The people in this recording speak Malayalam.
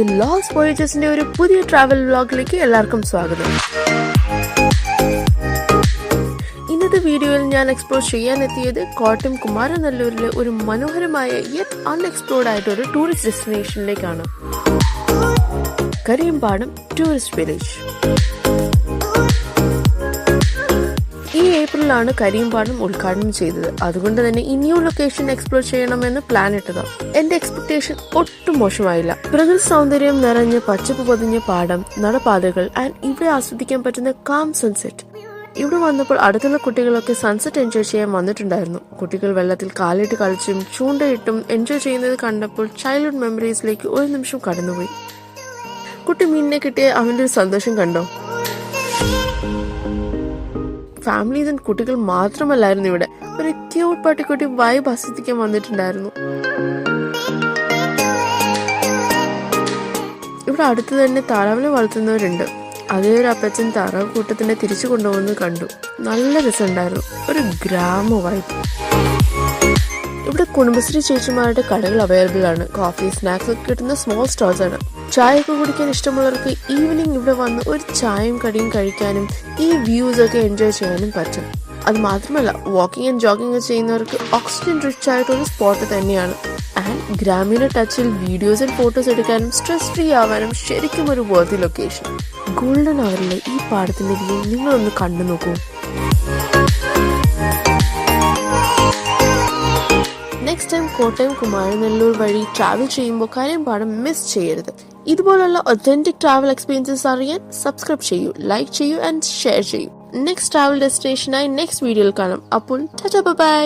ദി ലോസ്റ്റ് വോയേജസിന്റെ ഒരു പുതിയ ട്രാവൽ വ്ലോഗിലേക്ക് എല്ലാവർക്കും സ്വാഗതം. ഇന്നത്തെ വീഡിയോയിൽ ഞാൻ എക്സ്പ്ലോർ ചെയ്യാനെത്തിയത് കോട്ടയം കുമാരനല്ലൂരിലെ ഒരു മനോഹരമായ യെറ്റ് അൺഎക്സ്പ്ലോർഡ് ആയിട്ടൊരു ടൂറിസ്റ്റ് ഡെസ്റ്റിനേഷനിലേക്കാണ്. Kariyambadam tourist village. ഈ ഏപ്രിലാണ് കരിയമ്പാടം ഉദ്ഘാടനം ചെയ്തത്. അതുകൊണ്ട് തന്നെ ഈ ന്യൂ ലൊക്കേഷൻ എക്സ്പ്ലോർ ചെയ്യണമെന്ന് പ്ലാൻ ഇട്ടതാണ്. എന്റെ എക്സ്പെക്ടേഷൻ ഒട്ടും മോശമായില്ല. പ്രകൃതി സൗന്ദര്യം നിറഞ്ഞ പച്ചപ്പ് പൊതിഞ്ഞ പാടം, നടപ്പാതകൾ ആൻഡ് ഇവിടെ ആസ്വദിക്കാൻ പറ്റുന്ന കാം സൺസെറ്റ്. ഇവിടെ വന്നപ്പോൾ അടുത്തുള്ള കുട്ടികളൊക്കെ സൺസെറ്റ് എൻജോയ് ചെയ്യാൻ വന്നിട്ടുണ്ടായിരുന്നു. കുട്ടികൾ വെള്ളത്തിൽ കാലിട്ട് കളിച്ചും ചൂണ്ടയിട്ടും എൻജോയ് ചെയ്യുന്നത് കണ്ടപ്പോൾ ചൈൽഡ്ഹുഡ് മെമ്മറീസിലേക്ക് ഒരു നിമിഷം കടന്നുപോയി. കുട്ടി മീനിനെ കിട്ടിയ അവന്റെ ഒരു സന്തോഷം കണ്ടോ? ഫാമിലീസ് കുട്ടികൾ മാത്രമല്ലായിരുന്നു ഇവിടെ. ഒരു ക്യൂട്ട് പട്ടിക്കുട്ടി വൈബ് ആസ്വദിക്കാൻ വന്നിട്ടുണ്ടായിരുന്നു. ഇവിടെ അടുത്ത് തന്നെ താറാവിനെ വളർത്തുന്നവരുണ്ട്. അതേ ഒരു അപ്പച്ചൻ താറാവ് കൂട്ടത്തിനെ തിരിച്ചു കൊണ്ടുപോകുന്നത് കണ്ടു. നല്ല രസമുണ്ടായിരുന്നു. ഒരു ഗ്രാമ വൈബ്. ഇവിടെ കുടുംബശ്രീ ചേച്ചിമാരുടെ കടകൾ അവൈലബിൾ ആണ്. കോഫി, സ്നാക്സ് ഒക്കെ കിട്ടുന്ന സ്മോൾ സ്റ്റോൾസ് ആണ്. ചായയൊക്കെ കുടിക്കാൻ ഇഷ്ടമുള്ളവർക്ക് ഈവനിങ് ഇവിടെ വന്ന് ഒരു ചായയും കടിയും കഴിക്കാനും ഈ വ്യൂസ് ഒക്കെ എൻജോയ് ചെയ്യാനും പറ്റും. അത് മാത്രമല്ല, വാക്കിംഗ് ആൻഡ് ജോഗിങ് ചെയ്യുന്നവർക്ക് ഓക്സിജൻ റിച്ച് ആയിട്ടൊരു സ്പോട്ട് തന്നെയാണ്. ആൻഡ് ഗ്രാമീണ ടച്ചിൽ വീഡിയോസ് ആൻഡ് ഫോട്ടോസ് എടുക്കാനും സ്ട്രെസ് ഫ്രീ ആവാനും ശരിക്കും ഒരു വർത്തി ലൊക്കേഷൻ. ഗോൾഡൻ അവറിലെ ഈ പാടത്തിന്റെ വ്യൂ നിങ്ങളൊന്ന് കണ്ടു നോക്കൂ. നെക്സ്റ്റ് ടൈം കോട്ടയം കുമാരനല്ലൂർ വഴി ട്രാവൽ ചെയ്യുമ്പോൾ കരിയമ്പാടം മിസ് ചെയ്യരുത്. ഇതുപോലുള്ള ഒതന്റിക് ട്രാവൽ എക്സ്പീരിയൻസസ് അറിയാൻ സബ്സ്ക്രൈബ് ചെയ്യൂ, ലൈക്ക് ചെയ്യൂ ആൻഡ് ഷെയർ ചെയ്യൂ. നെക്സ്റ്റ് ട്രാവൽ ഡെസ്റ്റിനേഷനായി നെക്സ്റ്റ് വീഡിയോയിൽ കാണാം. അപ്പോൾ ടാറ്റാ ബൈ.